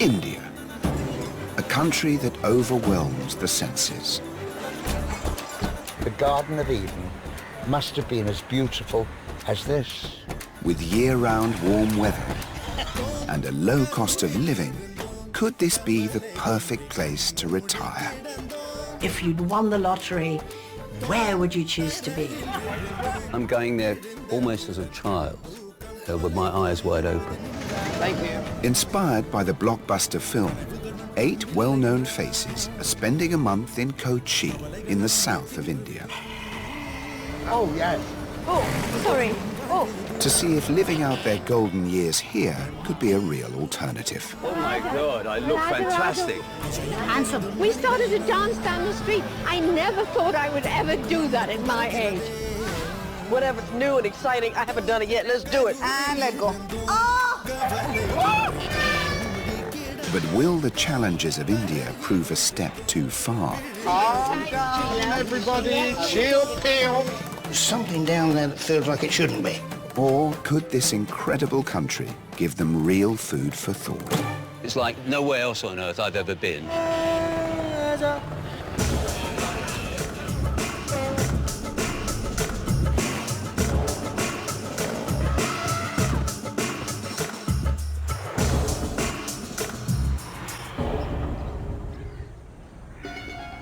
India, a country that overwhelms the senses. The Garden of Eden must have been as beautiful as this. With year-round warm weather and a low cost of living, could this be the perfect place to retire? If you'd won the lottery, where would you choose to be? I'm going there almost as a child, with my eyes wide open. Thank you. Inspired by the blockbuster film, 8 well-known faces are spending a month in Kochi in the south of India. Oh, yes. Oh, sorry. Oh. To see if living out their golden years here could be a real alternative. Oh my God, I look fantastic. Handsome. We started to dance down the street. I never thought I would ever do that at my age. Whatever's new and exciting, I haven't done it yet. Let's do it. And let go. But will the challenges of India prove a step too far? Calm down, everybody. Chill, pill. There's something down there that feels like it shouldn't be. Or could this incredible country give them real food for thought? It's like nowhere else on earth I've ever been.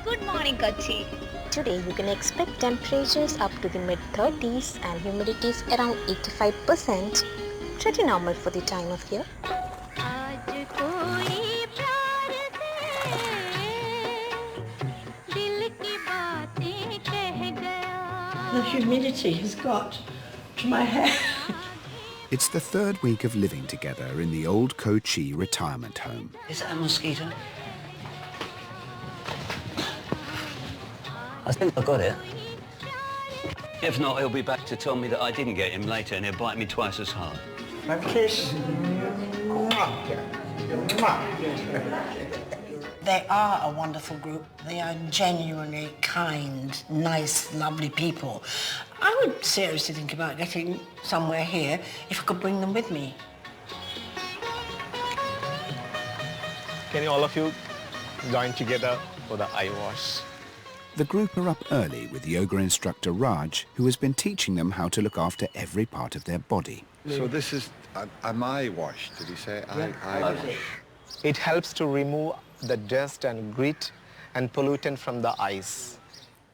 Good morning, Kochi. Today you can expect temperatures up to the mid-30s and humidities around 85%. Pretty normal for the time of year. The humidity has got to my hair. It's the 3rd week of living together in the old Kochi retirement home. Is that a mosquito? I think I got it. If not, he'll be back to tell me that I didn't get him later and he'll bite me twice as hard. A kiss. They are a wonderful group. They are genuinely kind, nice, lovely people. I would seriously think about getting somewhere here if I could bring them with me. Can all of you join together for the eye wash? The group are up early with yoga instructor Raj, who has been teaching them how to look after every part of their body. So this is an eye wash, did he say? Eye wash. It helps to remove the dust and grit and pollutant from the eyes.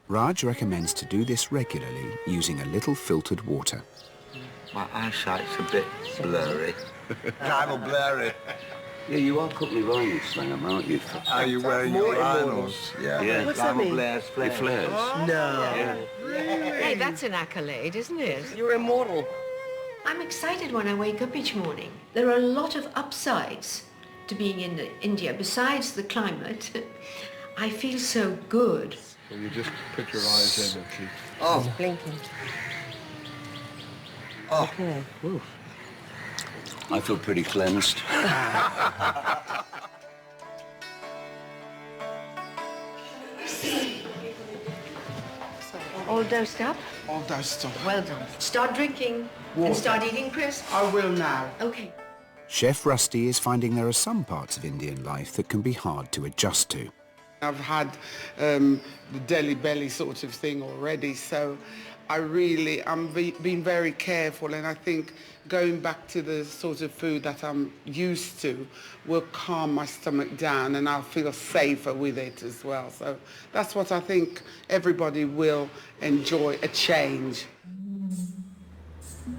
Raj recommends to do this regularly using a little filtered water. My eyesight's a bit blurry. Kind of blurry. Yeah, you are cooking rhino slam, aren't you? Are you wearing your rhinos? Yeah. What's that mean? It flares. No. Yeah. Hey, that's an accolade, isn't it? You're immortal. I'm excited when I wake up each morning. There are a lot of upsides to being in India. Besides the climate, I feel so good. So you just put your eyes in and keep... Oh. Blinking. Oh. Okay. Woo. I feel pretty cleansed. All dosed up? All dosed up. Well done. Start drinking and start eating crisps. I will now. Okay. Chef Rusty is finding there are some parts of Indian life that can be hard to adjust to. I've had the Delhi belly sort of thing already, so I'm being very careful, and I think going back to the sort of food that I'm used to will calm my stomach down, and I'll feel safer with it as well. So that's what I think everybody will enjoy, a change.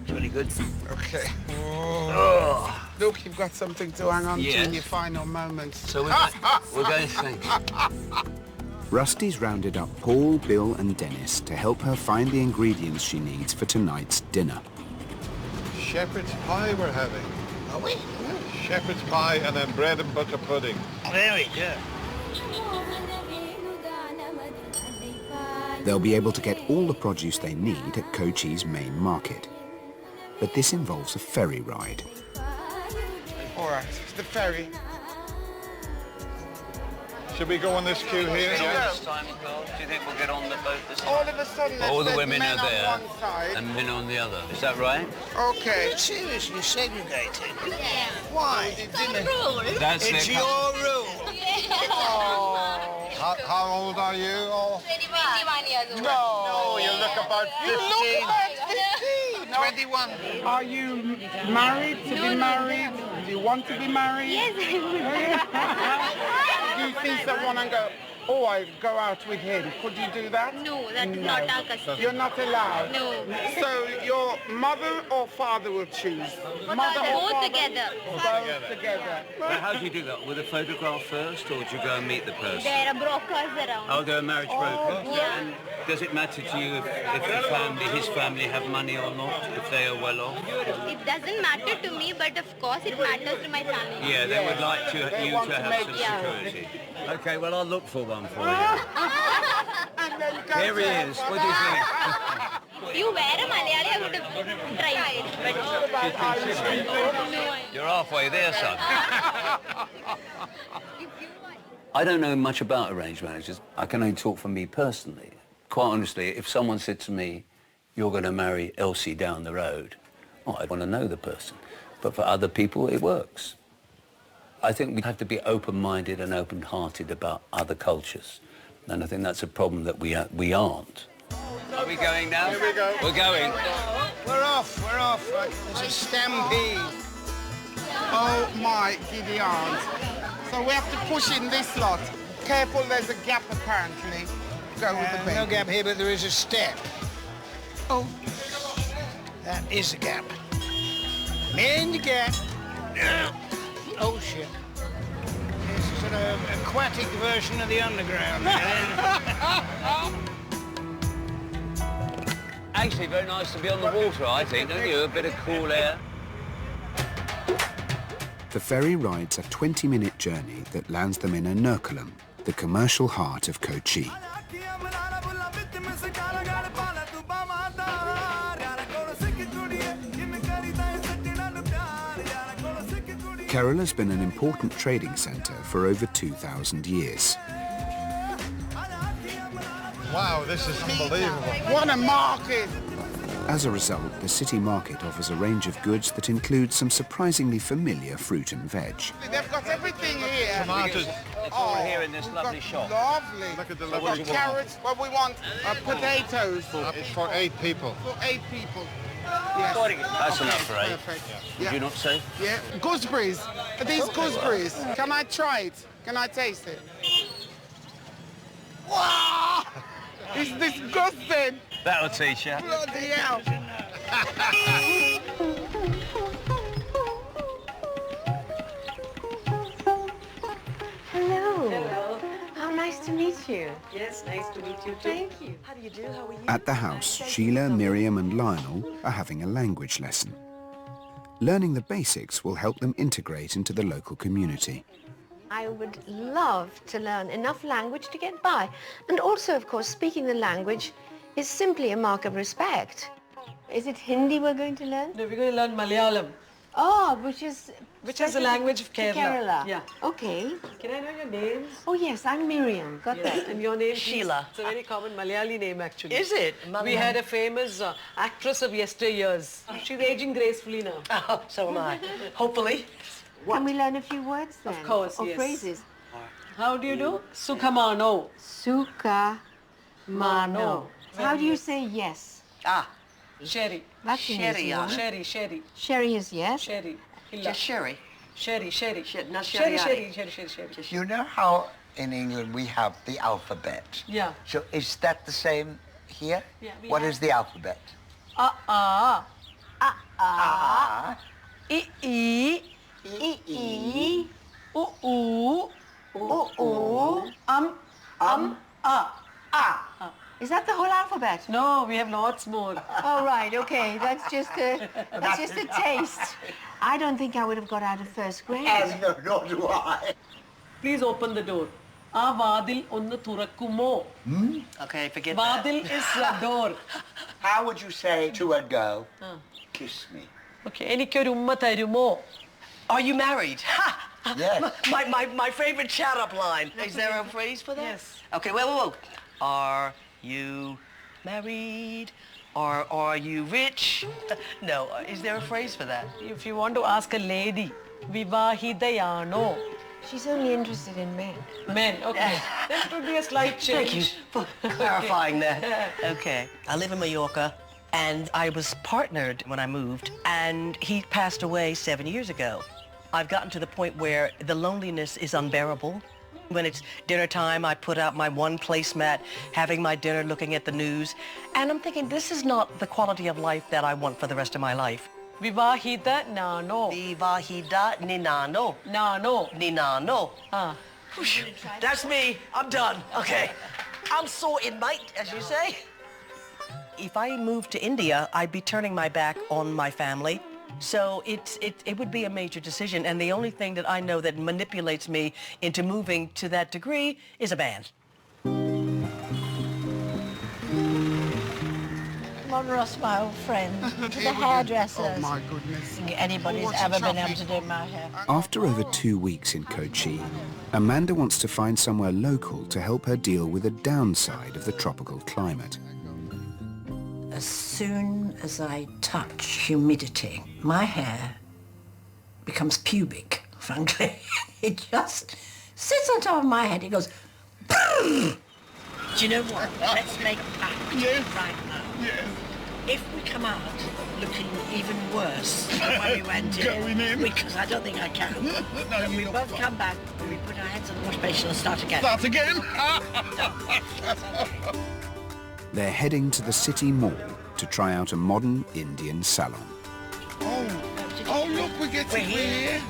It's really good. Okay. Oh. Look, you've got something to hang on to in your final moments. So we're going, thanks. Rusty's rounded up Paul, Bill and Dennis to help her find the ingredients she needs for tonight's dinner. Shepherd's pie we're having. Are we? Yeah, shepherd's pie and then bread and butter pudding. Very good. They'll be able to get all the produce they need at Kochi's main market. But this involves a ferry ride. All right, the ferry. Should we go on this queue here? This time, Carl, do you think we'll get on the boat this time? All of a sudden, All the there's women men are there on one side. and men on the other. Is that right? Okay. Seriously segregated? Yeah. Why? That's It's it. your rule. How old are you? Or? 21 years old. No, you look about 15. 21. Are you married, to be married? Do you want to be married? Yes, Do you see someone and go, oh, I go out with him? Could you do that? No, that is not our custom. You're not allowed? No. So your mother or father will choose? Mother or Both father? together. Both together. But how do you do that? With a photograph first, or do you go and meet the person? There are brokers around. Oh, there are marriage brokers. yeah. And does it matter to you if the family, his family, have money or not? If they are well off? It doesn't matter to me, but of course it matters to my family. Yeah, they would like you to have some Yeah. security. Okay, well, I'll look for one for you. Here he is. What do you think? If you were a Malayali, I would have tried. But You're halfway there, son. I don't know much about arranged marriages. I can only talk for me personally. Quite honestly, if someone said to me, you're going to marry Elsie down the road, well, I'd want to know the person. But for other people, it works. I think we have to be open-minded and open-hearted about other cultures. And I think that's a problem that we aren't. Are we going now? Here we go. We're going. We're off. There's a stampede. Oh my giddy aunt. So we have to push in this lot. Careful, there's a gap apparently. Go with the baby. No gap here, but there is a step. Oh. That is a gap. In the gap. Oh, shit. It's a sort of aquatic version of the underground. Actually, very nice to be on the water, I think, don't you? A bit of cool air. The ferry rides a 20-minute journey that lands them in Ernakulam, the commercial heart of Kochi. Kerala's been an important trading centre for over 2,000 years. Wow, this is unbelievable. What a market! As a result, the city market offers a range of goods that includes some surprisingly familiar fruit and veg. They've got everything here. Tomatoes. It's all here in this lovely shop. Lovely. Look at the We've lovely got carrots. What we want potatoes. It's for 8 people. For 8 people. Yes. That's enough for 8. Perfect. Would you not say? Yeah. Gooseberries. Are these gooseberries? Can I try it? Can I taste it? Wow! It's disgusting. That'll teach you. Bloody hell. Hello. How nice to meet you. Yes, nice to meet you too. Thank you. How do you do? How are you? At the house, Sheila, Miriam and Lionel are having a language lesson. Learning the basics will help them integrate into the local community. I would love to learn enough language to get by. And also, of course, speaking the language is simply a mark of respect. Is it Hindi we're going to learn? No, we're going to learn Malayalam. Oh, which is the language of Kerala. Kerala. Yeah. Okay. Can I know your names? Oh, yes, I'm Miriam. Got that. And your name? Sheila. It's a very common Malayali name, actually. Is it? We had a famous actress of yesteryears. She's aging gracefully now. Oh, so am I. Hopefully. Can we learn a few words then? Of course, or yes. phrases? How do you do? Sukhamano. Sukhamano. How do you say yes? Sherry. That's an easy one. Sherry. Sherry is yes. Sherry. Just sherry. Sherry. Not Sherry. sherry. You know how in England we have the alphabet? Yeah. So is that the same here? Yeah, What is the alphabet? I-I. I-I. U-U. Is that the whole alphabet? No, we have lots more. Oh, right, okay. That's just a taste. I don't think I would have got out of first grade. Nor do I. Please open the door. ആ വാതിൽ ഒന്ന് തുറക്കുമോ? Okay, forget Vadil is a door. How would you say to a girl, kiss me? Okay, എനിക്കൊരു ഉമ്മ തരുമോ? Are you married? Ha! Yes. My favorite shut-up line. Is there a phrase for that? Yes. Okay, whoa. Are you married? Or are you rich? No, is there a phrase for that? If you want to ask a lady, vivahidayano. She's only interested in men. Men, okay. Then it would be a slight change. Thank you for clarifying that. Okay. I live in Mallorca, and I was partnered when I moved, and he passed away 7 years ago. I've gotten to the point where the loneliness is unbearable. When it's dinner time, I put out my one placemat, having my dinner, looking at the news, and I'm thinking, this is not the quality of life that I want for the rest of my life. Vivahida nano. Vivahida ninano. Nano. Ninano. Ah. Whoosh. That's me. I'm done. Okay. I'm sorted, mate, as you say. If I moved to India, I'd be turning my back on my family. So it would be a major decision, and the only thing that I know that manipulates me into moving to that degree is a band. Come on, Ross, my old friend, to the hairdressers. Oh, my goodness. Anybody's ever been able to do my hair. After over 2 weeks in Kochi, Amanda wants to find somewhere local to help her deal with the downside of the tropical climate. As soon as I touch humidity, my hair becomes pubic, frankly. It just sits on top of my head. It goes, boom! Do you know what? Let's make a pact right now. Yes. If we come out looking even worse than when we went in, Going in? because I don't think I can, then we both come back and we put our heads in the wash basin and start again. Start again? They're heading to the city mall to try out a modern Indian salon. Oh, look, we're getting here.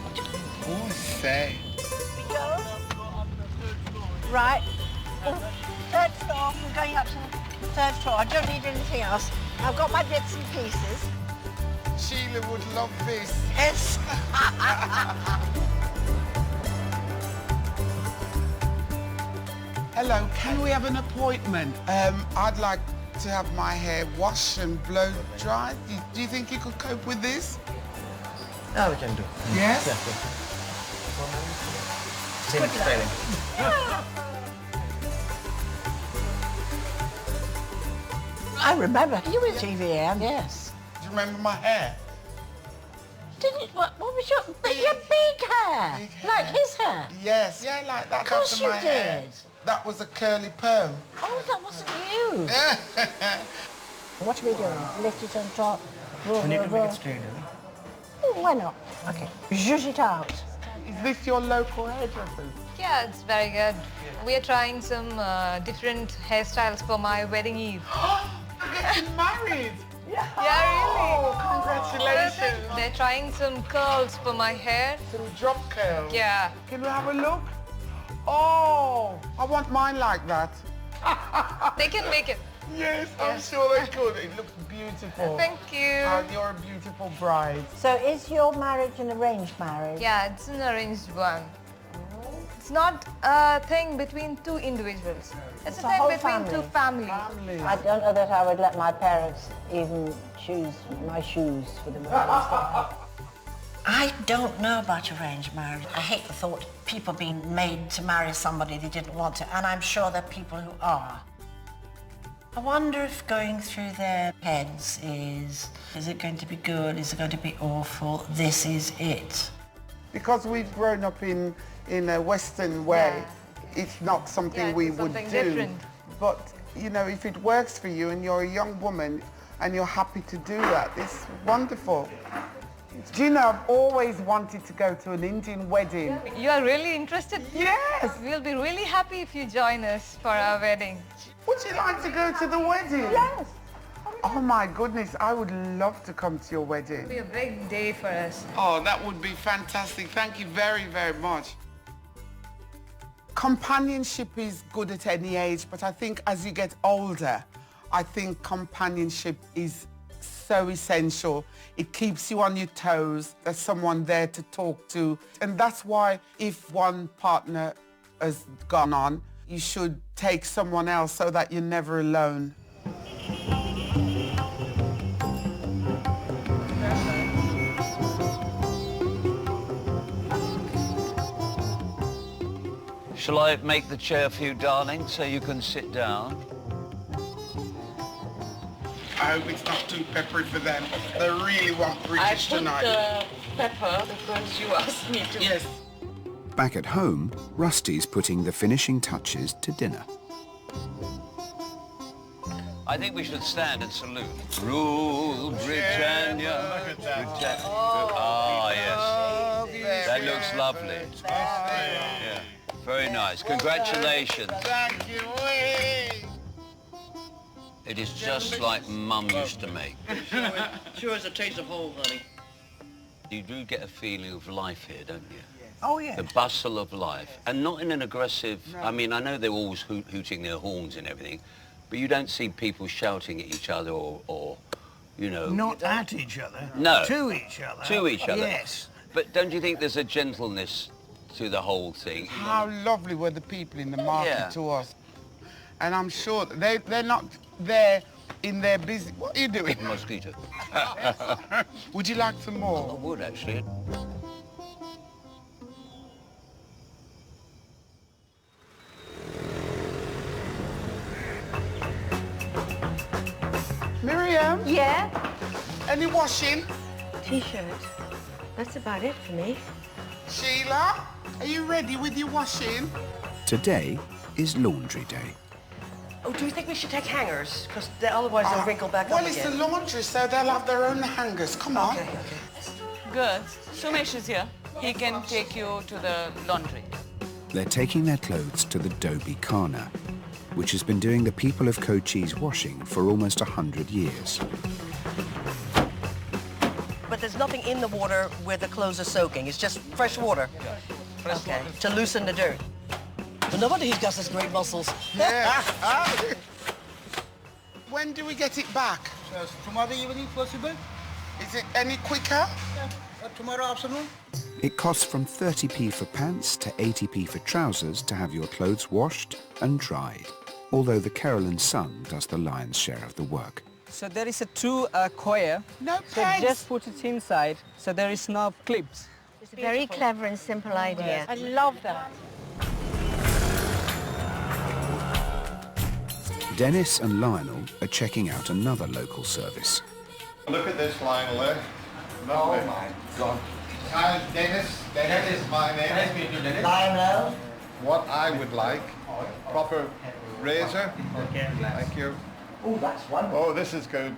Oh, say. Right. Third floor. We're going up to the third floor. I don't need anything else. I've got my bits and pieces. Sheila would love this. Yes. Hello, can we have an appointment? I'd like to have my hair washed and blow dried. Do you think you could cope with this? Oh, we can do. Yes? Same training. I remember. You were TVM, yes. Do you remember my hair? Didn't, what was your big hair? Big hair. Like his hair? Yes, yeah, like that. Of course after you my hair. did. That was a curly perm. Oh, that wasn't you. What are we doing? Lift it on top. Roll, We need roll, to make roll. it straighter. Oh, why not? Okay. Zhuzh it out. Is this your local hairdressers? Yeah, it's very good. We are trying some different hairstyles for my wedding eve. You're getting married. Yeah, really. Oh, congratulations. They're trying some curls for my hair. Some drop curls. Yeah. Can we have a look? Oh, I want mine like that. They can make it. Yes, I'm sure they could. It looks beautiful. Thank you. And you're a beautiful bride. So is your marriage an arranged marriage? Yeah, it's an arranged one. It's not a thing between two individuals. It's a thing whole between two families. I don't know that I would let my parents even choose my shoes for the wedding. I don't know about arranged marriage. I hate the thought of people being made to marry somebody they didn't want to, and I'm sure there are people who are. I wonder if going through their heads is it going to be good, is it going to be awful, this is it. Because we've grown up in a Western way, it's not something we would do. Different. But, you know, if it works for you and you're a young woman and you're happy to do that, it's wonderful. Do you know, I've always wanted to go to an Indian wedding. You are really interested? Yes! We'll be really happy if you join us for our wedding. Would you like to go to the wedding? Yes. Oh my goodness, I would love to come to your wedding. It'll be a big day for us. Oh, that would be fantastic. Thank you very, very much. Companionship is good at any age, but I think as you get older, I think companionship is so essential. It keeps you on your toes. There's someone there to talk to. And that's why if one partner has gone on, you should take someone else so that you're never alone. Shall I make the chair for you, darling, so you can sit down? I hope it's not too peppery for them. They really want British tonight. I put pepper because you asked me to. Yes. Back at home, Rusty's putting the finishing touches to dinner. I think we should stand and salute. Rule Britannia. Britannia. Ah, yes. That looks lovely. Yeah. Very nice. Congratulations. Thank you. It is just like Mum used to make. Sure as a taste of home, honey. You do get a feeling of life here, don't you? Oh, yeah. The bustle of life. And not in an aggressive... No. I mean, I know they're always hooting their horns and everything, but you don't see people shouting at each other or you know... Not at each other. No. To each other. To each other. Yes. But don't you think there's a gentleness to the whole thing? How lovely were the people in the market to us. And I'm sure they're not there in their busy... What are you doing? Mosquito. Would you like some more? I would, actually. Miriam? Yeah? Any washing? T-shirt. That's about it for me. Sheila, are you ready with your washing? Today is laundry day. Oh, do you think we should take hangers? Because otherwise they'll wrinkle back up well, again. it's the laundry, so they'll have their own hangers. Come on. Okay. Good. Sumesh is here. He can take you to the laundry. They're taking their clothes to the Dobie Khana, which has been doing the people of Kochi's washing for almost 100 years. But there's nothing in the water where the clothes are soaking. It's just fresh water. Okay, to loosen the dirt. But no wonder he's got such great muscles. Yeah. When do we get it back? Tomorrow evening, possible? Is it any quicker? Tomorrow afternoon? It costs from 30p for pants to 80p for trousers to have your clothes washed and dried, although the Carolyn son does the lion's share of the work. So there is a two coir. No so just put it inside, so there is no clips. It's a very clever and simple idea. I love that. Dennis and Lionel are checking out another local service. Look at this, Lionel, eh? Oh my God. Hi, Dennis. Dennis is my name. Nice to meet you, Dennis. Lionel. What I would like, proper razor. Thank you. Oh, that's wonderful. Oh, this is good.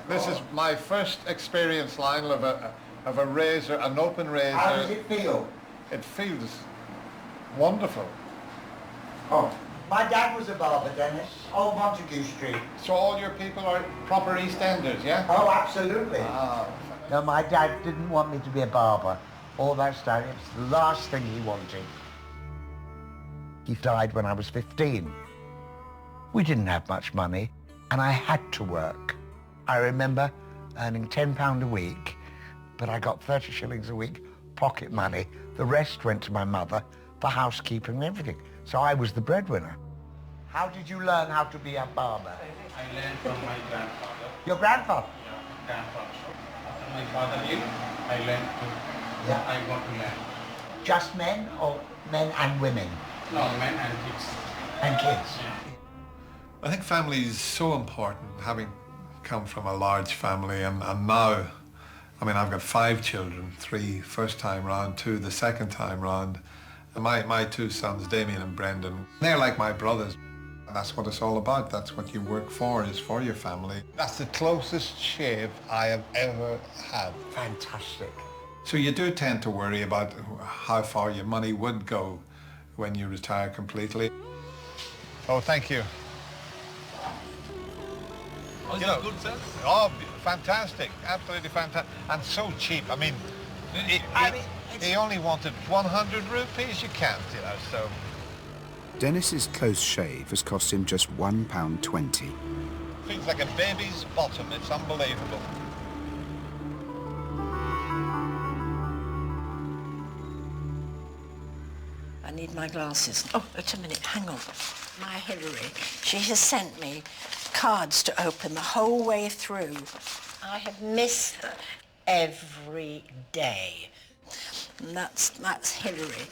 This is my first experience, Lionel, of a razor, an open razor. How does it feel? It feels wonderful. Oh, my dad was a barber, Dennis. Old Montague Street. So all your people are proper East Enders, yeah? Oh, absolutely. Ah. No, my dad didn't want me to be a barber. All that stuff, it's the last thing he wanted. He died when I was 15. We didn't have much money, and I had to work. I remember earning £10 a week, but I got 30 shillings a week pocket money. The rest went to my mother for housekeeping and everything. So I was the breadwinner. How did you learn how to be a barber? I learned from my grandfather. Your grandfather? Yeah, grandfather. After my father lived, I learned to what I want to learn. Just men or men and women? No, men and kids. And kids? I think family is so important, having come from a large family and now, I mean, I've got 5 children, 3 first time round, 2 the second time round. And my 2 sons, Damien and Brendan, they're like my brothers. And that's what it's all about. That's what you work for, is for your family. That's the closest shave I have ever had. Fantastic. So you do tend to worry about how far your money would go when you retire completely. Oh, thank you. Was You it know, good, sir? Oh, fantastic. Absolutely fantastic. And so cheap. I mean, he only wanted 100 rupees. You can't, you know, so... Dennis's close shave has cost him just £1.20. Feels like a baby's bottom. It's unbelievable. I need my glasses. Oh, wait a minute, hang on. My Hilary, she has sent me cards to open the whole way through. I have missed her every day. And that's Hilary.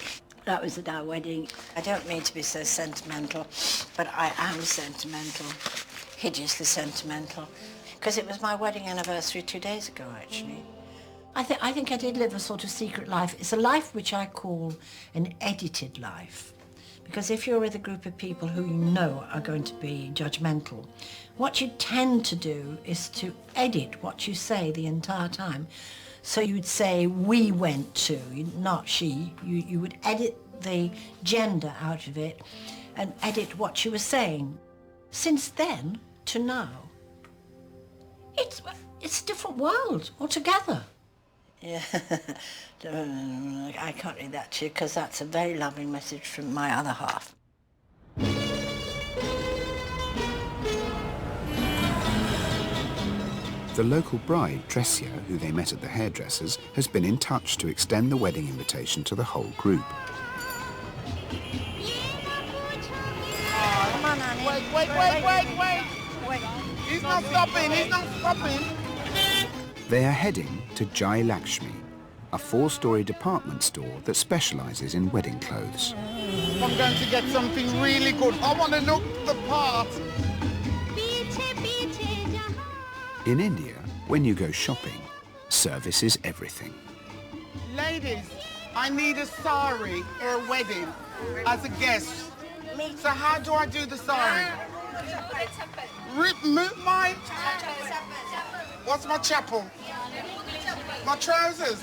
That was at our wedding. I don't mean to be so sentimental, but I am sentimental, hideously sentimental, because it was my wedding anniversary 2 days ago, actually. I think I did live a sort of secret life. It's a life which I call an edited life. Because if you're with a group of people who you know are going to be judgmental, what you tend to do is to edit what you say the entire time. So you'd say, we went to, not she. You would edit the gender out of it and edit what you were saying. Since then to now, it's a different world altogether. Yeah, I can't read that to you because that's a very loving message from my other half. The local bride, Tresia, who they met at the hairdresser's, has been in touch to extend the wedding invitation to the whole group. Come on, Annie. Wait. He's not stopping. They are heading to Jai Lakshmi, a 4-story department store that specialises in wedding clothes. I'm going to get something really good. I want to look the part. In India, when you go shopping, service is everything. Ladies, I need a sari for a wedding as a guest. So how do I do the sari? Mine? What's my chapel? My trousers?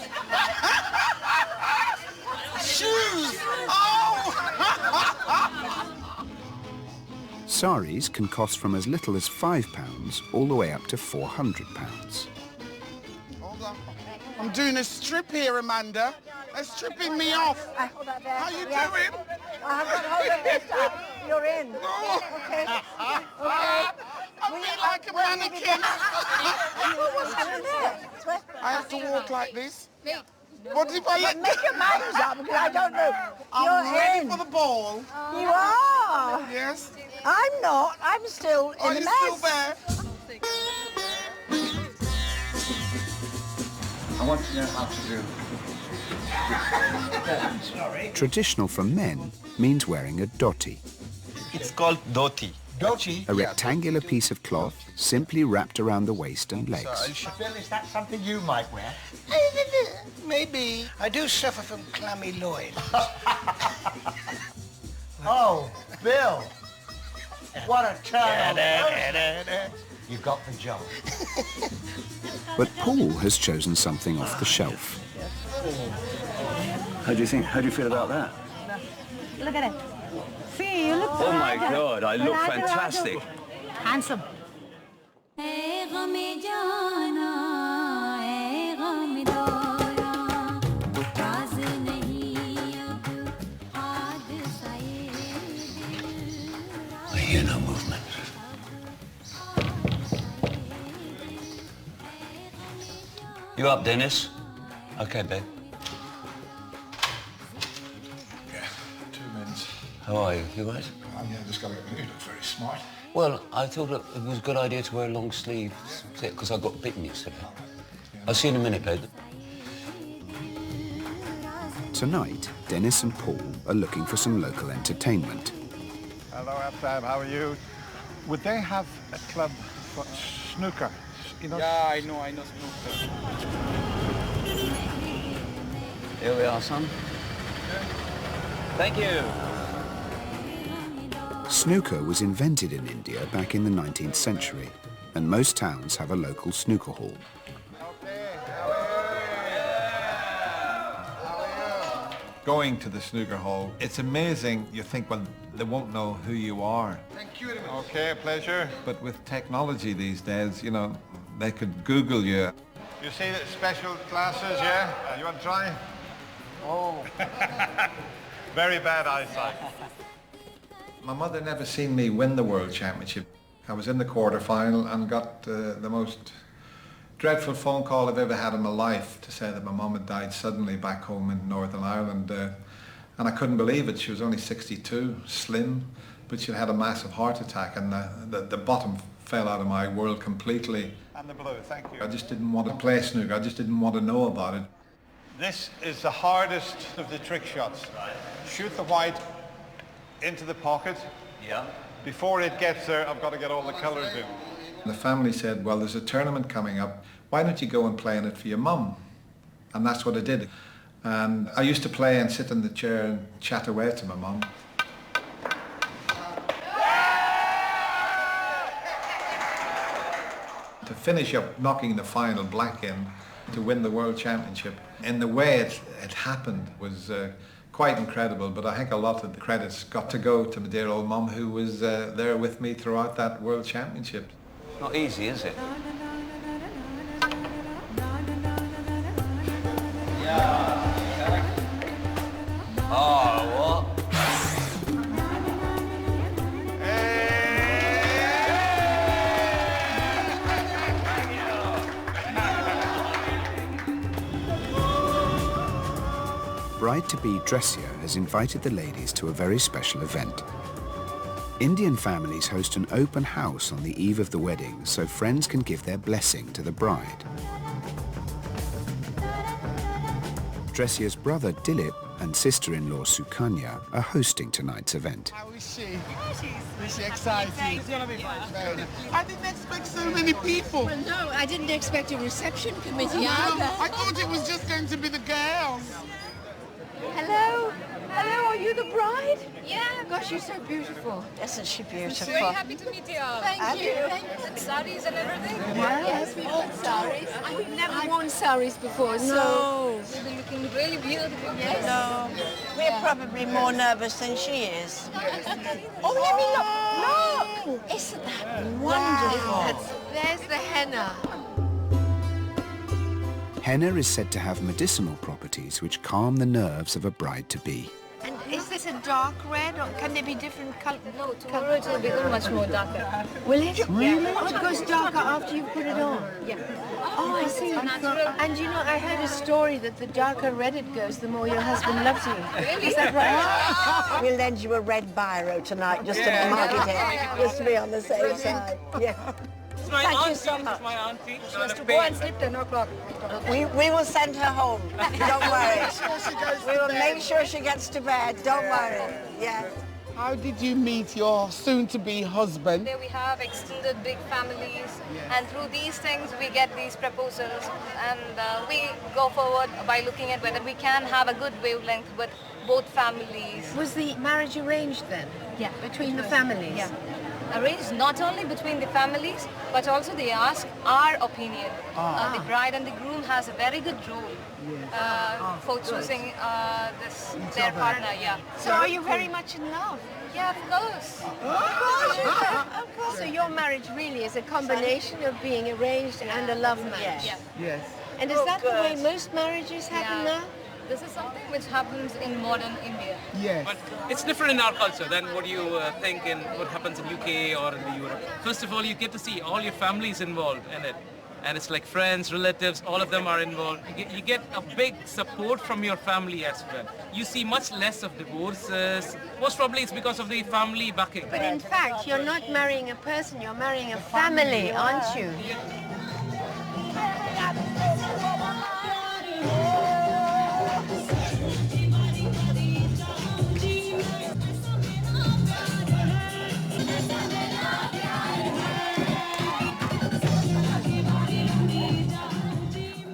Shoes! Oh! Saris can cost from as little as £5 all the way up to £400. Hold on. I'm doing a strip here, Amanda. They're stripping me off. Hold that there. How you doing? I've got hold of this stuff. You're in. Okay. I feel like a mannequin. What's happened there? I have to walk like this. What if I let... Make your minds up, because I don't know. I'm ready for the ball. You are? Yes. I'm not. I'm still in the mess. Still there? I want to know how to do. Traditional for men means wearing a dhoti, It's called dhoti. Dhoti? a rectangular piece of cloth simply wrapped around the waist and legs. Bill, is that something you might wear? Maybe. I do suffer from clammy loin. Oh, Bill. What a turn. You got the job. But Paul has chosen something off the shelf. How do you think? How do you feel about that? Look at it. See, you look Oh my God, I look fantastic. Handsome. I hear no movement. You up, Dennis? Okay, babe. Yeah, 2 minutes. How are you? You all right? Yeah, just got to get you look very smart. Well, I thought it was a good idea to wear a long sleeve because I got bitten yesterday. I'll see you in a minute, babe. Tonight, Dennis and Paul are looking for some local entertainment. Hello, Abtab, how are you? Would they have a club for snooker? You know? Yeah, I know snooker. Here we are, son. Thank you. Snooker was invented in India back in the 19th century, and most towns have a local snooker hall. Going to the snooker hall, it's amazing. You think, well, they won't know who you are. Thank you. Okay, pleasure. But with technology these days, you know, they could Google you. You see the special glasses, yeah? You want to try? Oh. Very bad eyesight. My mother never seen me win the World Championship. I was in the quarter-final and got the most dreadful phone call I've ever had in my life to say that my mum had died suddenly back home in Northern Ireland. And I couldn't believe it. She was only 62, slim, but she'd had a massive heart attack, and the bottom fell out of my world completely. And the blue, thank you. I just didn't want to play snooker. I just didn't want to know about it. This is the hardest of the trick shots. Shoot the white into the pocket. Yeah. Before it gets there, I've got to get all the colours in. The family said, well, there's a tournament coming up. Why don't you go and play in it for your mum? And that's what I did. And I used to play and sit in the chair and chat away to my mum. To finish up knocking the final black in to win the World Championship, in the way it happened was quite incredible, but I think a lot of the credits got to go to my dear old mum, who was there with me throughout that World Championship. Not easy, is it? Oh, what? Bride-to-be Dressia has invited the ladies to a very special event. Indian families host an open house on the eve of the wedding so friends can give their blessing to the bride. Dressia's brother Dilip and sister-in-law Sukanya are hosting tonight's event. How is she? Is she excited? It's gonna be fun. I didn't expect so many people. Well, no, I didn't expect a reception committee either. I thought it was just going to be the girls. Hello? Hello, are you the bride? Yeah. Gosh, you're so beautiful. Isn't she beautiful? Very happy to meet you all. Thank you. And saris and everything? Yes, we've got saris. We've never worn saris before, so... You'll be looking really beautiful. Yes. No, we're probably more nervous than she is. Oh, let me look. Look! Isn't that wonderful? There's the henna. Henna is said to have medicinal properties which calm the nerves of a bride-to-be. And is this a dark red, or can there be different colors? No, tomorrow it will become much more darker. Will it? Really? Oh, it goes darker after you put it on? Yeah. Oh, I see. And you know, I heard a story that the darker red it goes, the more your husband loves you. Really? Is that right? We'll lend you a red biro tonight just to mark it in, just to be on the safe side. Yeah. Thank you so much. My auntie. She has to go and sleep 10 o'clock. We will send her home. Don't worry. We will make sure she gets to bed. Don't worry. Yeah. How did you meet your soon-to-be husband? There we have extended big families, and through these things we get these proposals, and we go forward by looking at whether we can have a good wavelength with both families. Was the marriage arranged then? Yeah. Between the families? Yeah. Arranged not only between the families, but also they ask our opinion. The bride and the groom has a very good role for choosing their partner. Yeah. So are you very much in love? Yeah, of course. Of course. So your marriage really is a combination of being arranged and a love match? Yeah. Yes. And is that the way most marriages happen now? This is something which happens in modern India. Yes. But it's different in our culture than what you think in what happens in UK or in the Europe. First of all, you get to see all your families involved in it. And it's like friends, relatives, all of them are involved. You get a big support from your family as well. You see much less of divorces. Most probably it's because of the family backing. But in fact, you're not marrying a person, you're marrying a family, aren't you?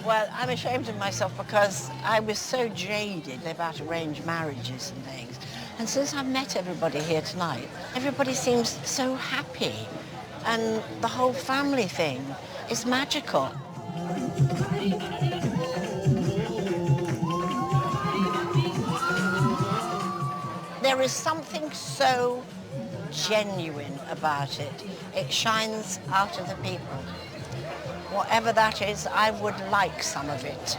Well, I'm ashamed of myself because I was so jaded about arranged marriages and things. And since I've met everybody here tonight, everybody seems so happy. And the whole family thing is magical. There is something so genuine about it. It shines out of the people. Whatever that is, I would like some of it.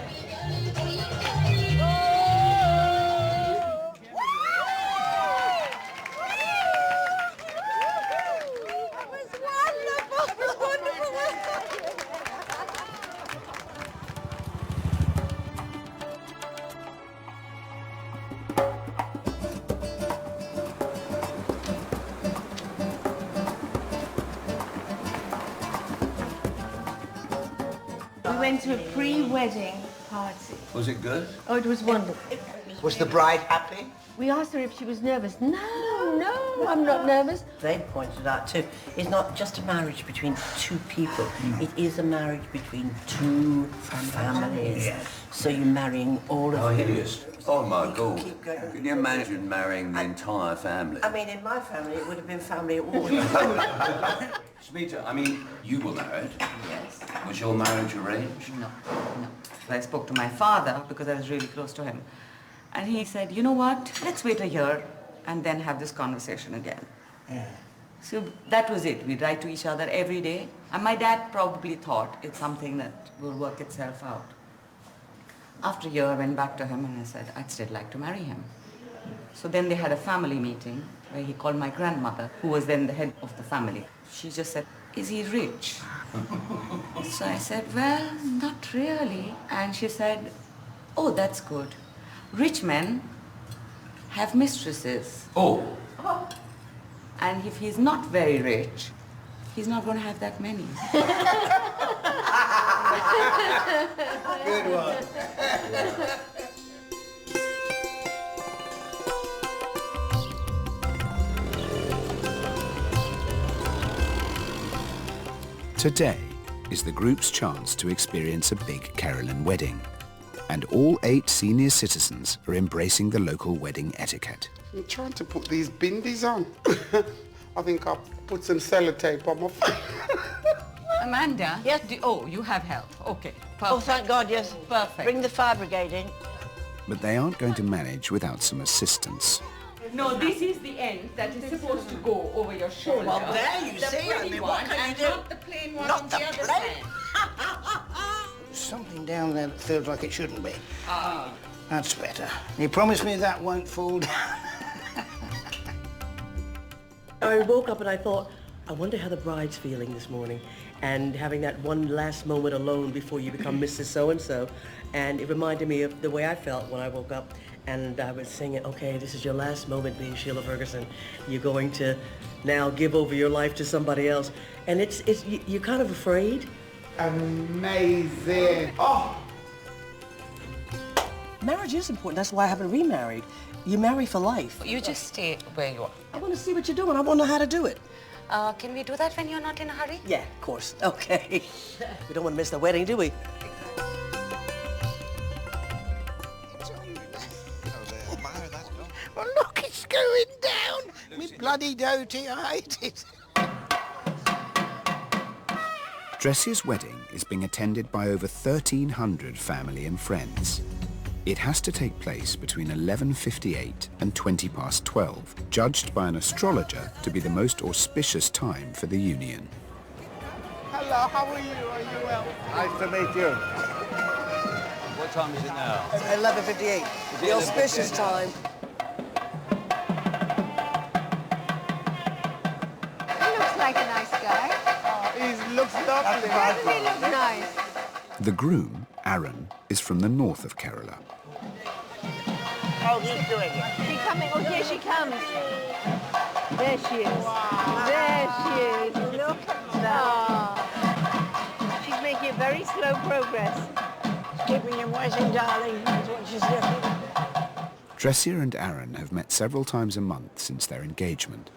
We went to a pre-wedding party Was it good? Oh, it was wonderful. Was the bride happy? We asked her if she was nervous. No, I'm not nervous. They pointed out too, it's not just a marriage between two people. It is a marriage between two families. Yes. So you're marrying all of How them. hideous. Oh my God. Can you imagine marrying the entire family? I mean, in my family, it would have been family at war. Smita, I mean, you were married. Yes. Was your marriage arranged? No. I spoke to my father because I was really close to him. And he said, you know what, let's wait a year and then have this conversation again. Yeah. So that was it. We'd write to each other every day. And my dad probably thought it's something that will work itself out. After a year, I went back to him and I said, I'd still like to marry him. So then they had a family meeting where he called my grandmother, who was then the head of the family. She just said, is he rich? So I said, well, not really. And she said, oh, that's good. Rich men have mistresses. Oh. And if he's not very rich, he's not going to have that many. Good one. Today is the group's chance to experience a big Carolyn wedding. And all 8 senior citizens are embracing the local wedding etiquette. I'm trying to put these bindis on. I think I'll put some sellotape on my face. Amanda? Yes? Oh, you have help. Okay, perfect. Oh, thank God, yes. Perfect. Bring the fire brigade in. But they aren't going to manage without some assistance. No, this is the end that is supposed to go over your shoulder. Well, there you the see. I pretty mean, one, what can and you do? not the plain one Not on the the other plain. side. Something down there that feels like it shouldn't be. Ah. That's better. You promise me that won't fall down? I woke up and I thought, I wonder how the bride's feeling this morning. And having that one last moment alone before you become Mrs. So-and-so. And it reminded me of the way I felt when I woke up. And I was singing, okay, this is your last moment being Sheila Ferguson. You're going to now give over your life to somebody else. And you're kind of afraid. Amazing. Oh! Marriage is important. That's why I haven't remarried. You marry for life. You just stay where you are. I want to see what you're doing. I want to know how to do it. Can we do that when you're not in a hurry? Yeah, of course. Okay. We don't want to miss the wedding, do we? Well, look, it's going down. Me bloody doty, I hate it. Dressier's wedding is being attended by over 1,300 family and friends. It has to take place between 11:58 and 12:20, judged by an astrologer to be the most auspicious time for the union. Hello, how are you? Are you well? Nice to meet you. What time is it now? 11:58. The auspicious time. He looks like a nice guy. He looks lovely. Doesn't he look nice? The groom, Aaron, is from the north of Kerala. Oh, he's doing it. She coming? Oh, here she comes. There she is. Wow. There she is. Look at that. She's making a very slow progress. Keeping him waiting, darling. That's what she's doing. Dressier and Aaron have met several times a month since their engagement.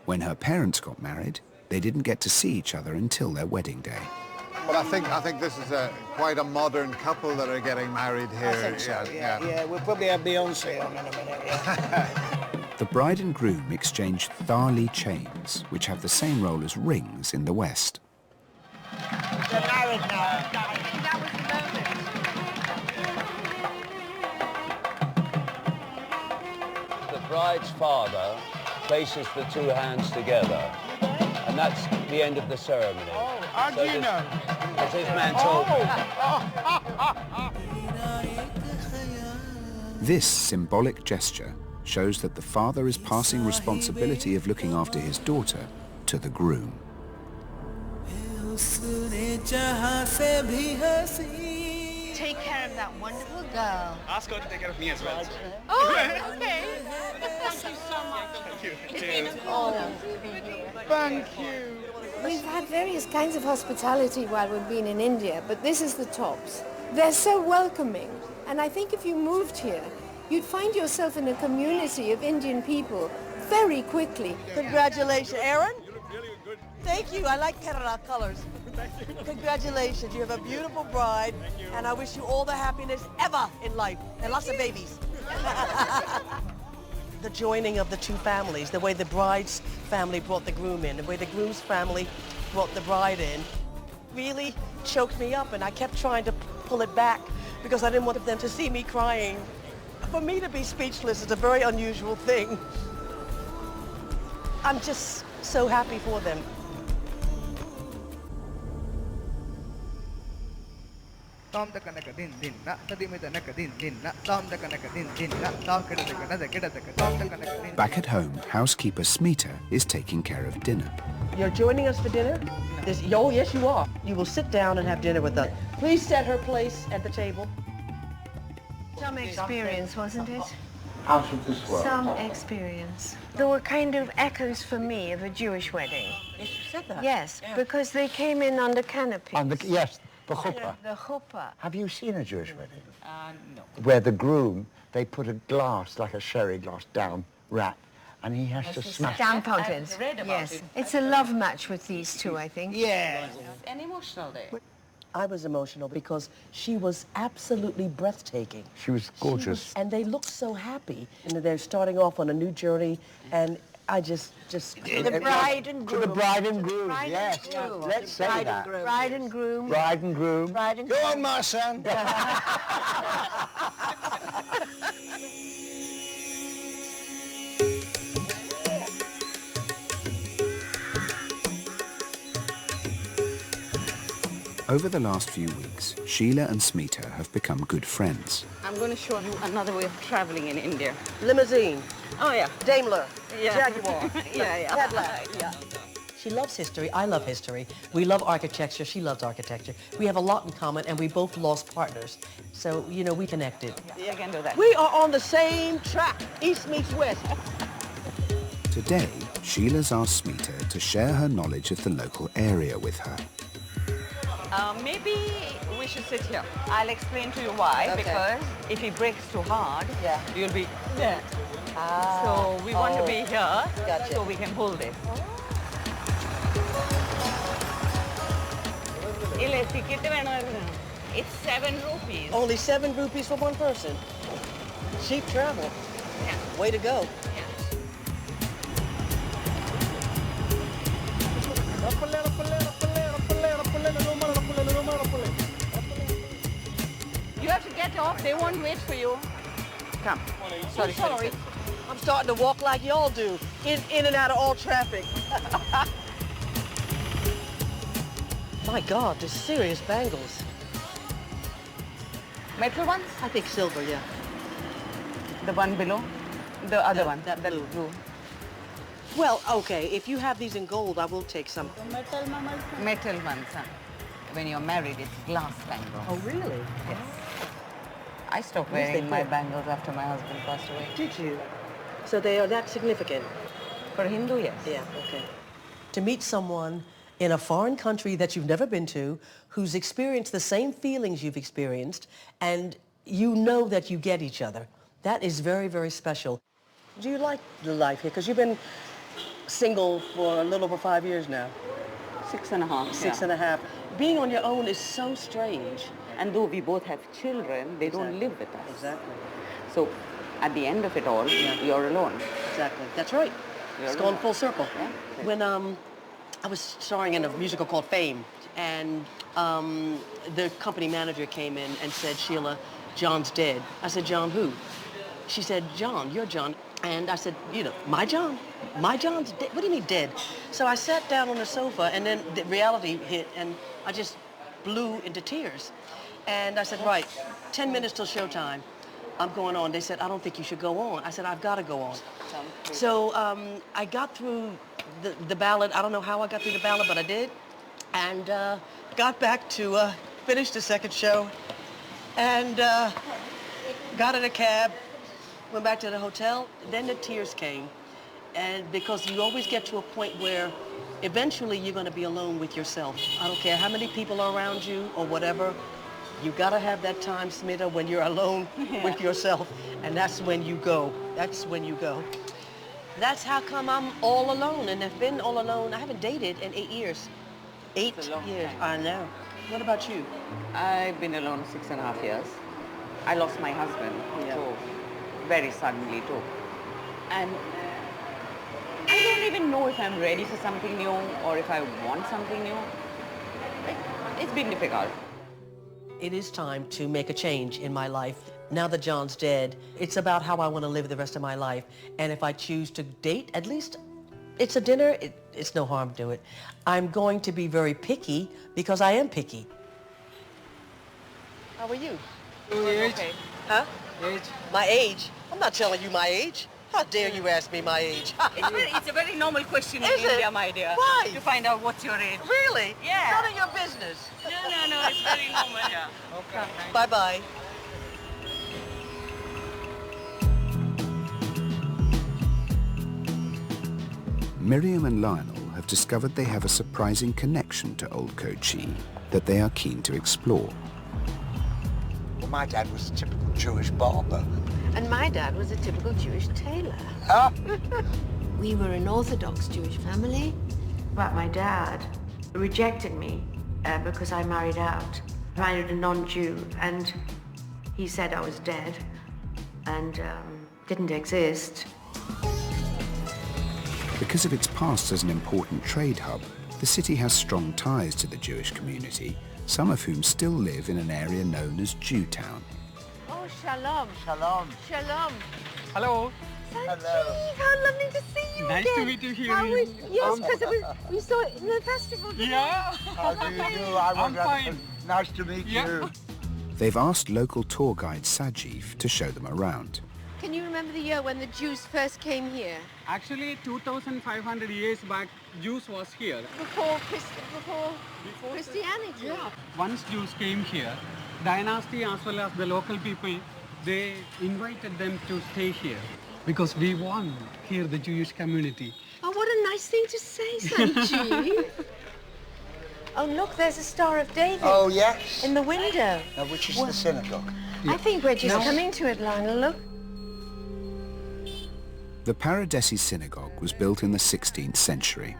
When her parents got married, they didn't get to see each other until their wedding day. Well, I think this is quite a modern couple that are getting married here. I think so, yeah. We'll probably have Beyonce on in a minute, yeah. The bride and groom exchange thali chains, which have the same role as rings in the West. They're married now. I think that was the moment. The bride's father places the two hands together, and that's the end of the ceremony. Oh, how do you know? As his man told me. This symbolic gesture shows that the father is passing responsibility of looking after his daughter to the groom. Take care of that wonderful girl. Ask her to take care of me as well. Oh, okay. Thank you so much. Thank you. It's been an honor to be here. Thank you. We've had various kinds of hospitality while we've been in India, but this is the tops. They're so welcoming. And I think if you moved here, you'd find yourself in a community of Indian people very quickly. Congratulations, Aaron. Thank you. I like Kerala colors. Congratulations. You have a beautiful bride, and I wish you all the happiness ever in life, and lots of babies. The joining of the two families, the way the bride's family brought the groom in, the way the groom's family brought the bride in, really choked me up, and I kept trying to pull it back because I didn't want them to see me crying. For me to be speechless is a very unusual thing. I'm just so happy for them. Back at home, housekeeper Smita is taking care of dinner. You're joining us for dinner? Oh, yes, you are. You will sit down and have dinner with us. Please set her place at the table. Some experience, wasn't it? Out of this world. Some experience. There were kind of echoes for me of a Jewish wedding. Yes, you said that. Yes, because they came in under canopies. Yes, the chuppah. The chuppah. Have you seen a Jewish wedding? No. Where the groom, they put a glass, like a sherry glass, down, wrap, and he has to smash it. Stamp on it. I've read about Yes. it. It's a love match with these two, I think. Yeah. An emotional day. I was emotional because she was absolutely breathtaking. She was gorgeous. And they looked so happy. And they're starting off on a new journey, and I just... The bride and groom. To the bride and groom, Bride and yes. groom. Let's say Bride that. and groom. Bride and groom. Bride and groom. Bride and Go on, my son. Over the last few weeks, Sheila and Smita have become good friends. I'm going to show you another way of traveling in India. Limousine. Oh, yeah. Daimler. Yeah. Jaguar. Yeah. Cadillac. Yeah. She loves history. I love history. We love architecture. She loves architecture. We have a lot in common, and we both lost partners. So, you know, we connected. You can do that. We are on the same track. East meets west. Today, Sheila's asked Smita to share her knowledge of the local area with her. Maybe we should sit here. I'll explain to you why. Okay. Because if he breaks too hard, Yeah. you'll be there. So we want to be here Gotcha. so we can hold it. It's 7 rupees. Only 7 rupees for one person. Cheap travel. Yeah. Way to go. You have to get off. They won't wait for you. Come. Sorry. I'm starting to walk like y'all do, in and out of all traffic. My God, there's serious bangles. Metal ones? I think silver, yeah. The one below? The other one? That the blue. Well, okay, if you have these in gold, I will take some. Metal ones, huh? When you're married, it's glass bangle. Oh, really? Yes. I stopped Yes, they wearing my did. bangles after my husband passed away. Did you? So they are that significant? For a Hindu, yes. Yeah, okay. To meet someone in a foreign country that you've never been to, who's experienced the same feelings you've experienced, and you know that you get each other, that is very, very special. Do you like the life here? Because you've been single for a little over 5 years now. 6.5. Six and a half. Being on your own is so strange. And though we both have children, they don't live with us. Exactly. So at the end of it all, you're alone. Exactly. That's right. You're It's gone alone. full circle. Yeah. When I was starring in a musical called Fame, and the company manager came in and said, Sheila, John's dead. I said, John who? She said, John, you're John. And I said, you know, my John? My John's dead? What do you mean dead? So I sat down on the sofa, and then the reality hit, and I just blew into tears. And I said, right, 10 minutes till showtime. I'm going on. They said, I don't think you should go on. I said, I've got to go on. So I got through the ballad. I don't know how I got through the ballad, but I did. And got back to finish the second show. And got in a cab, went back to the hotel. Then the tears came. And because you always get to a point where eventually you're going to be alone with yourself. I don't care how many people are around you or whatever. You gotta have that time, Smita, when you're alone with yourself, and that's when you go. That's when you go. That's how come I'm all alone, and I've been all alone. I haven't dated in 8 years. 8 years, I know. What about you? I've been alone 6.5 years. I lost my husband too, very suddenly too. And I don't even know if I'm ready for something new or if I want something new. It's been difficult. It is time to make a change in my life. Now that John's dead, it's about how I want to live the rest of my life. And if I choose to date, at least it's a dinner, it's no harm to it. I'm going to be very picky because I am picky. How are you? Age. Okay. Huh? Age. My age? I'm not telling you my age. How dare you ask me my age? It's a very normal question in Is it? India, my dear. Why? To find out what's your age. Really? Yeah. None of your business. No, it's very normal. Yeah. Okay. Bye-bye. Miriam and Lionel have discovered they have a surprising connection to Old Kochi that they are keen to explore. Well, my dad was a typical Jewish barber. And my dad was a typical Jewish tailor. Ah. We were an Orthodox Jewish family, but my dad rejected me because I married out. I married a non-Jew, and he said I was dead and didn't exist. Because of its past as an important trade hub, the city has strong ties to the Jewish community, some of whom still live in an area known as Jewtown. Oh, shalom. Shalom. Shalom. Hello. Sanjeev, how lovely to see you Nice again. to meet you here. Yes, because we saw it in the festival today. Yeah. How do you do? I'm fine. Nice to meet you. They've asked local tour guide Sajeev to show them around. Can you remember the year when the Jews first came here? Actually, 2,500 years back, Jews was here. Before Christianity? Yeah. Once Jews came here, dynasty as well as the local people, they invited them to stay here because we want here the Jewish community. Oh, what a nice thing to say, Sanjeev. Oh, look, there's a Star of David. Oh, yes. In the window. Now, which is the synagogue? I think we're just coming to it, Lionel. Look. The Paradesi synagogue was built in the 16th century.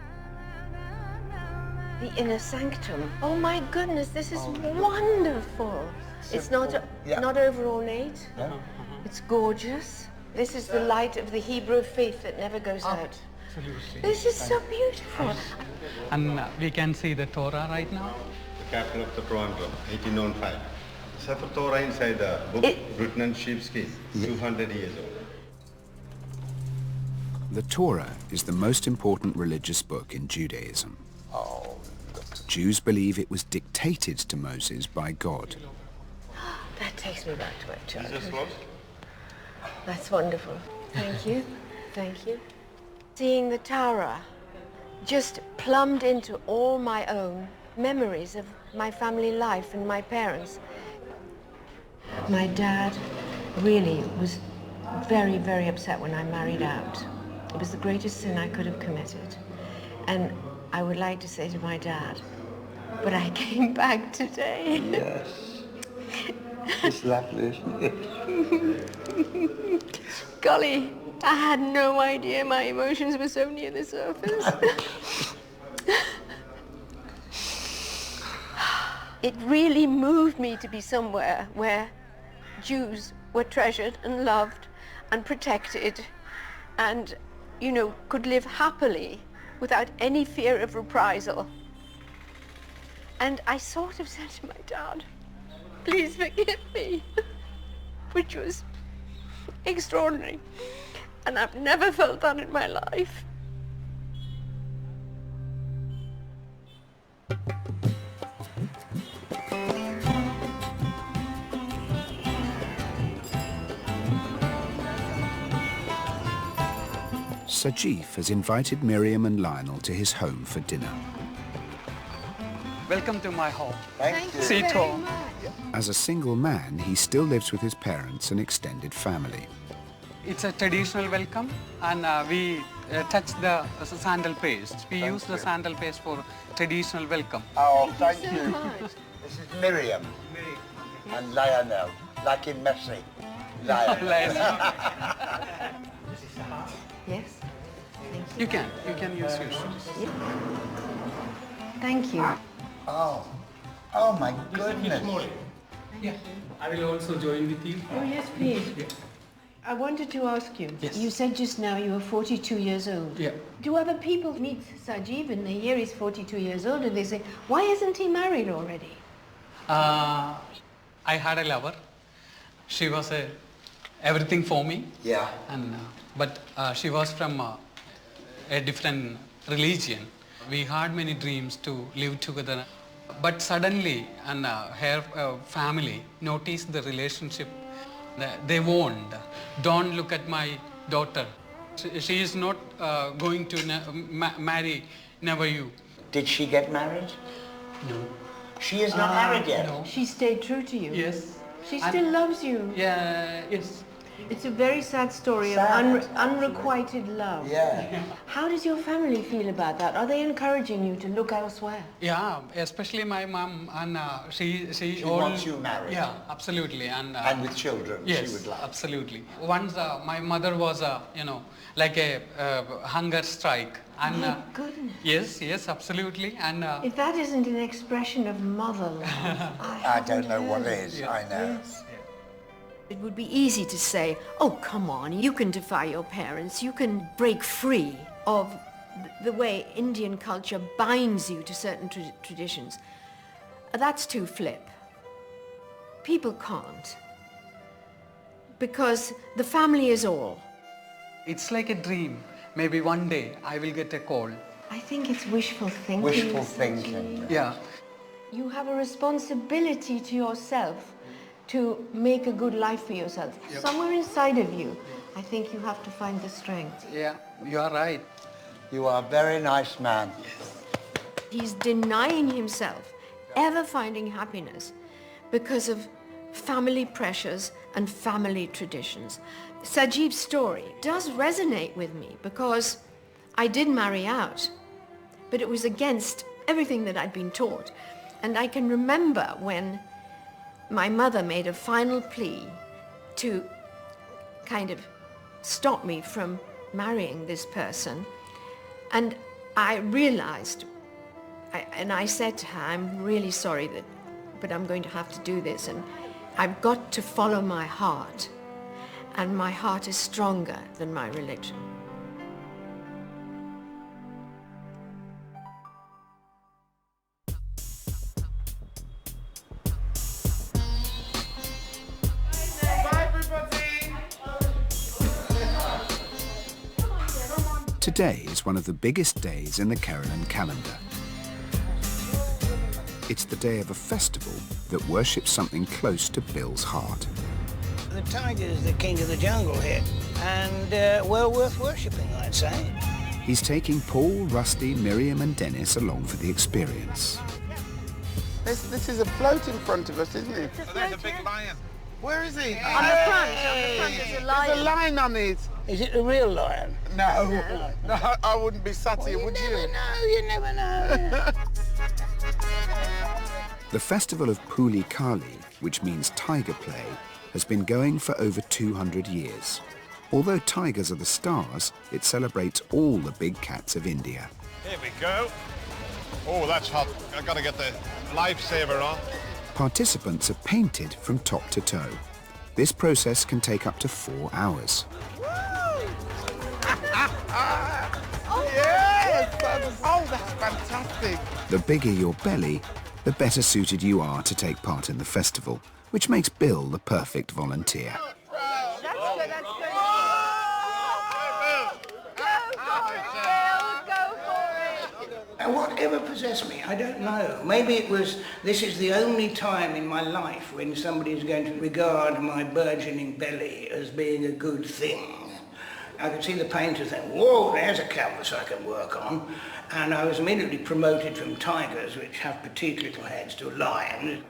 The inner sanctum. Oh, my goodness, this is wonderful. It's not over ornate. Yeah. It's gorgeous. This is the light of the Hebrew faith that never goes out. Absolutely. This is so beautiful. And we can see the Torah right now. The capital of the Toronto, 1805. Sefer Torah inside the book, written on sheepskin, 200 years old. The Torah is the most important religious book in Judaism. Oh, Jews believe it was dictated to Moses by God. That takes me back to my childhood. Jesus was? That's wonderful. Thank you. Thank you. Seeing the Torah just plumbed into all my own memories of my family life and my parents. My dad really was very, very upset when I married out. It was the greatest sin I could have committed. And I would like to say to my dad, but I came back today. Yes. It's lovely, isn't it? Golly, I had no idea my emotions were so near the surface. It really moved me to be somewhere where Jews were treasured and loved and protected and, you know, could live happily without any fear of reprisal. And I sort of said to my dad, please forgive me, which was extraordinary. And I've never felt that in my life. Sajeev has invited Miriam and Lionel to his home for dinner. Welcome to my home. Thank you. Seat home. As a single man, he still lives with his parents and extended family. It's a traditional welcome, and we touch the sandal paste. We use the sandal paste for traditional welcome. Oh, thank you. This is Miriam. And Lionel, like in Messi. Lionel. Yes? You can use your shoes. Thank you. Oh my goodness. Yeah. I will also join with you. Oh, yes, please. Yeah. I wanted to ask you. Yes. You said just now you were 42 years old. Yeah. Do other people meet Sajeev and they hear he's 42 years old and they say, why isn't he married already? I had a lover. She was everything for me. Yeah. And but she was from a different religion. We had many dreams to live together. But suddenly, and her family noticed the relationship. They warned, don't look at my daughter. She is not going to marry, never you. Did she get married? No. She is not married yet? No. She stayed true to you? Yes. She still loves you? Yeah, It's a very sad story of unrequited love. Yeah. How does your family feel about that? Are they encouraging you to look elsewhere? Yeah, especially my mom, and she wants you married. Yeah, absolutely, and with children. Yes, she would like. absolutely. Once my mother was like a hunger strike, and My goodness. yes, absolutely, and If that isn't an expression of mother love, I don't know what is. Yeah. I know. Yes. It would be easy to say, oh, come on, you can defy your parents, you can break free of the way Indian culture binds you to certain traditions. That's too flip. People can't. Because the family is all. it's like a dream. Maybe one day I will get a call. I think it's wishful thinking. Wishful thinking. Yeah. You have a responsibility to yourself to make a good life for yourself. Yep. Somewhere inside of you, I think you have to find the strength. Yeah, you are right. You are a very nice man. He's denying himself ever finding happiness because of family pressures and family traditions. Sajeev's story does resonate with me because I did marry out, but it was against everything that I'd been taught. And I can remember when my mother made a final plea to kind of stop me from marrying this person. And I realized, and I said to her, I'm really sorry but I'm going to have to do this. And I've got to follow my heart. And my heart is stronger than my religion. Today is one of the biggest days in the Kerala calendar. It's the day of a festival that worships something close to Bill's heart. The tiger is the king of the jungle here, and well worth worshipping, I'd say. He's taking Paul, Rusty, Miriam and Dennis along for the experience. This is a float in front of us, isn't it? There's a big lion. Where is he? On the front there's a lion. There's a lion on it. Is it a real lion? No, I wouldn't be sat here, would you? You never know. The festival of Puli Kali, which means tiger play, has been going for over 200 years. Although tigers are the stars, it celebrates all the big cats of India. Here we go. Oh, that's hot. I've got to get the lifesaver on. Participants are painted from top to toe. This process can take up to 4 hours. Yes! That's fantastic. The bigger your belly, the better suited you are to take part in the festival, which makes Bill the perfect volunteer. And whatever possessed me, I don't know. Maybe it was, this is the only time in my life when somebody is going to regard my burgeoning belly as being a good thing. I could see the painter think, whoa, there's a canvas I can work on. And I was immediately promoted from tigers, which have petite little heads, to lions.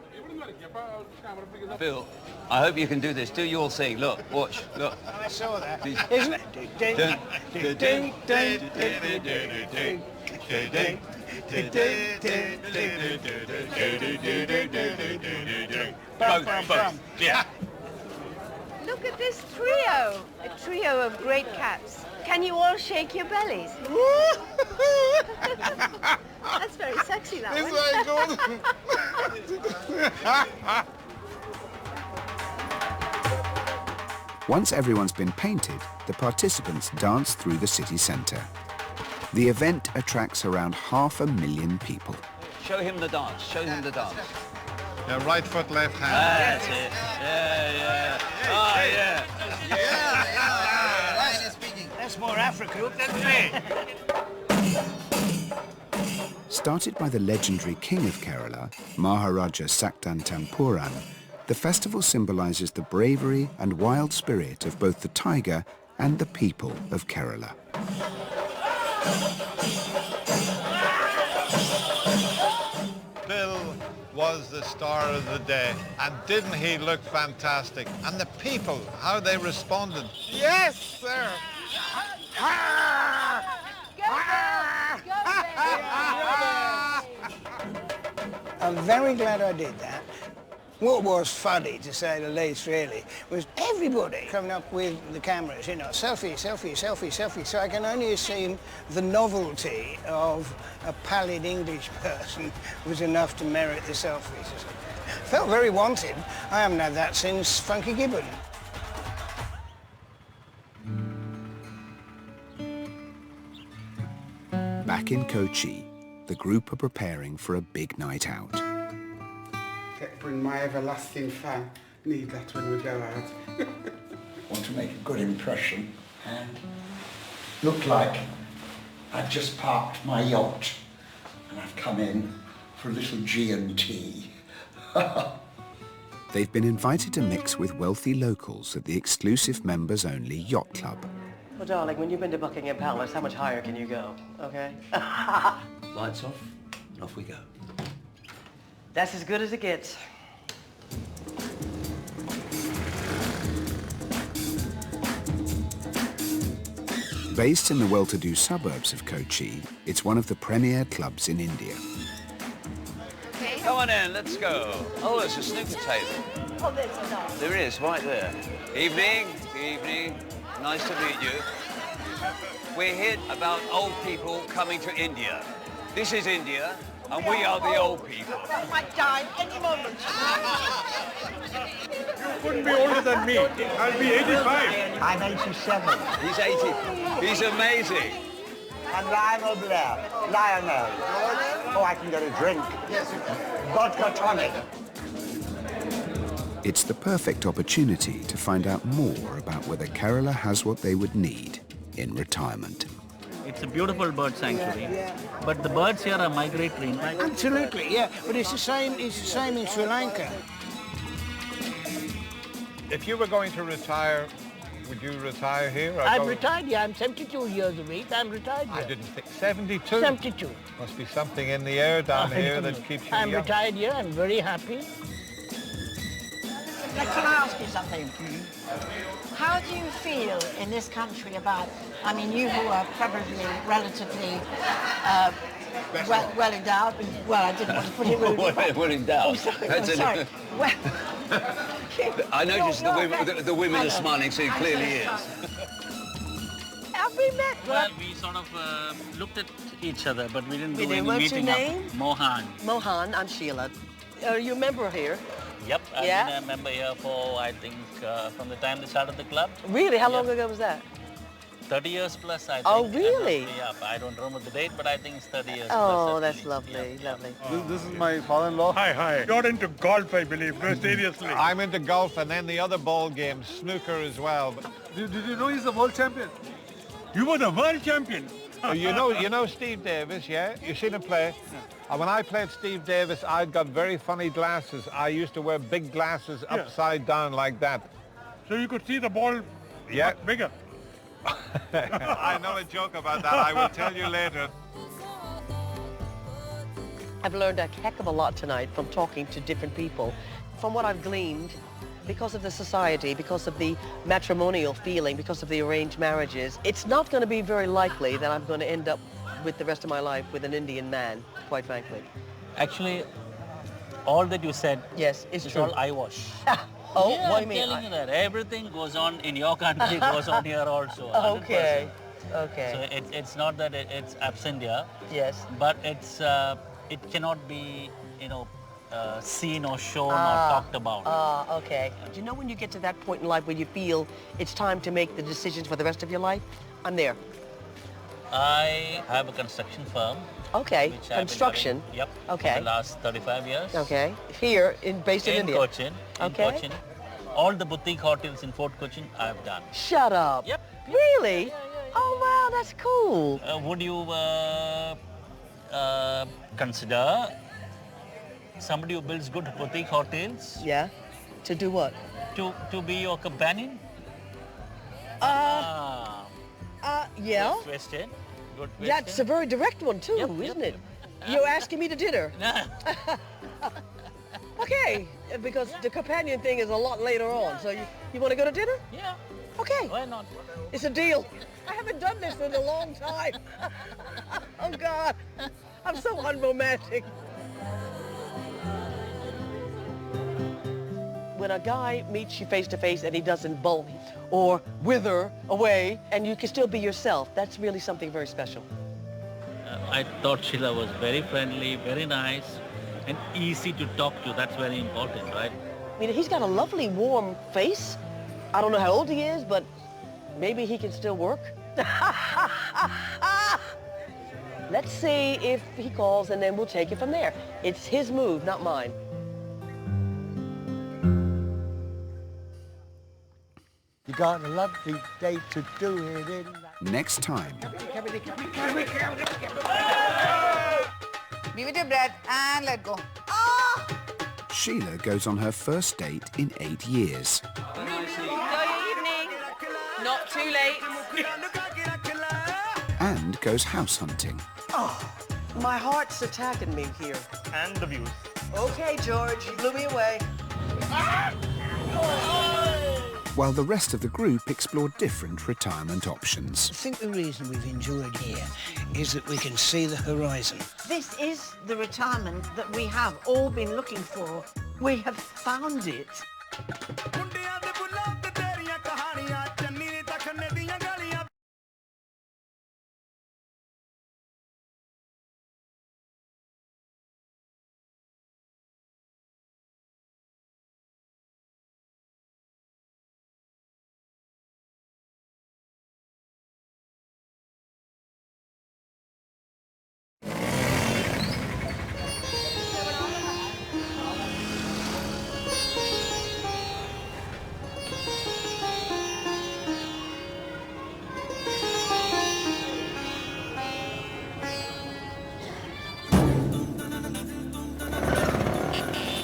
Bill, I hope you can do this. Do your thing. Look, watch, look. I saw that. Isn't it? Yeah. Look at this trio, a trio of great cats. Can you all shake your bellies? That's very sexy, that It's one. very good. Once everyone's been painted, the participants dance through the city centre. The event attracts around 500,000 people. Show him the dance. Show him the dance. Yeah, right foot, left hand. That's it. Yeah. Oh, yeah. That's more African than me. Started by the legendary king of Kerala, Maharaja Saktantampuran, the festival symbolises the bravery and wild spirit of both the tiger and the people of Kerala. Bill was the star of the day, and didn't he look fantastic? And the people, how they responded. Yes, sir. I'm very glad I did that. What was funny, to say the least, really, was everybody coming up with the cameras, you know, selfie, selfie, selfie, selfie. So I can only assume the novelty of a pallid English person was enough to merit the selfies. Felt very wanted. I haven't had that since Funky Gibbon. Back in Kochi, the group are preparing for a big night out. Bring my everlasting fan. Need that when we go out. Want to make a good impression, and looked like I'd just parked my yacht and I've come in for a little G&T. They've been invited to mix with wealthy locals at the exclusive members-only yacht club. Well, darling, when you've been to Buckingham Palace, how much higher can you go, okay? Lights off, and off we go. That's as good as it gets. Based in the well-to-do suburbs of Kochi, it's one of the premier clubs in India. Okay. Come on in, let's go. Oh, there's a snooker table. Oh, there's enough. There is, right there. Evening, evening. Nice to meet you. We're here about old people coming to India. This is India, and we are the old people. I might die any moment. You couldn't be older than me. I'll be 85. I'm 87. He's 80. He's amazing. And Lionel Blair. Lionel. Oh, I can get a drink. Vodka tonic. It's the perfect opportunity to find out more about whether Kerala has what they would need in retirement. It's a beautiful bird sanctuary, but the birds here are migratory. Absolutely, yeah. But it's the same in Sri Lanka. If you were going to retire, would you retire here? Or I'm retired here. I'm 72 years of age. I'm retired here. I didn't think 72. 72. Must be something in the air down here that keeps you I'm young. retired here. I'm very happy. Can I ask you something? How do you feel in this country about, I mean, you who are probably relatively well endowed, well, I didn't want to put it really well endowed. Oh, sorry. Well, I noticed the women are smiling, so it clearly is. have we met? Well, we sort of looked at each other, but we didn't do any What's your meeting name? up. Mohan. Mohan, I'm Sheila. Are you a member here? Yep, I've Yeah? been a member here for, I think, from the time they started the club. Really? How long ago was that? 30 years plus, I think. Oh, really? Yeah, I don't remember the date, but I think it's 30 years Oh, plus. that's lovely, lovely. This is my father-in-law. Hi. You're into golf, I believe. No, seriously. I'm into golf and then the other ball games, snooker as well. But Did you know he's the world champion? You were the world champion. you know Steve Davis, yeah? You seen him play? And when I played Steve Davis, I'd got very funny glasses. I used to wear big glasses upside down like that. So you could see the ball much bigger. I know a joke about that. I will tell you later. I've learned a heck of a lot tonight from talking to different people. From what I've gleaned, because of the society, because of the matrimonial feeling, because of the arranged marriages, it's not going to be very likely that I'm going to end up with the rest of my life with an Indian man, quite frankly. Actually, all that you said yes, it's is true. all eyewash. Oh, yeah, what do you I'm mean? telling you that. Everything goes on in your country, goes on here also. 100%. Okay, okay. So it's not that it's absent here. Yes. But it's it cannot be, you know, seen or shown or talked about. Okay. Do you know when you get to that point in life where you feel it's time to make the decisions for the rest of your life? I'm there. I have a construction firm. Okay, which I've construction. been doing, yep. Okay. For the last 35 years. Okay. Here, based in India. Cochin. Okay. In Cochin. All the boutique hotels in Fort Cochin I've done. Shut up. Yep. Really? Oh wow, that's cool. Would you consider somebody who builds good boutique hotels? Yeah. To do what? To be your companion? Yeah. Good question. Good question. That's a very direct one too, isn't it? You're asking me to dinner. Okay, because the companion thing is a lot later on. So you want to go to dinner? Yeah. Okay. Why not? It's a deal. I haven't done this in a long time. Oh God, I'm so unromantic. When a guy meets you face to face and he doesn't bolt or wither away and you can still be yourself, that's really something very special. I thought Sheila was very friendly, very nice, and easy to talk to. That's very important, right? I mean, he's got a lovely, warm face. I don't know how old he is, but maybe he can still work. Let's see if he calls, and then we'll take it from there. It's his move, not mine. You got a lovely day to do it in. Next time, Be with your breath and let go. Sheila goes on her first date in 8 years. Enjoy your evening. Not too late. And goes house hunting. Oh, my heart's attacking me here. And the views. Okay, George, you blew me away. While the rest of the group explore different retirement options. I think the reason we've enjoyed here is that we can see the horizon. This is the retirement that we have all been looking for. We have found it.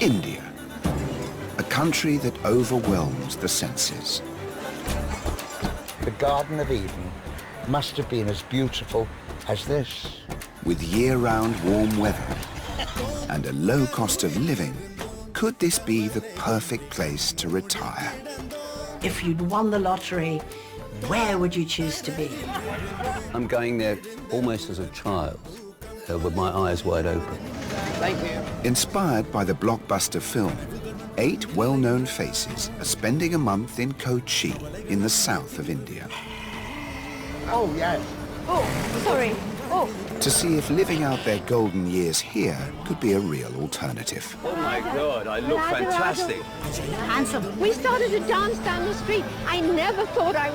India, a country that overwhelms the senses. The Garden of Eden must have been as beautiful as this. With year-round warm weather and a low cost of living, could this be the perfect place to retire? If you'd won the lottery, where would you choose to be? I'm going there almost as a child, with my eyes wide open. Thank you. Inspired by the blockbuster film, 8 well-known faces are spending a month in Kochi in the south of India. Oh, yes. Oh, sorry. Oh. To see if living out their golden years here could be a real alternative. Oh my God, I look fantastic. Handsome. We started to dance down the street. I never thought I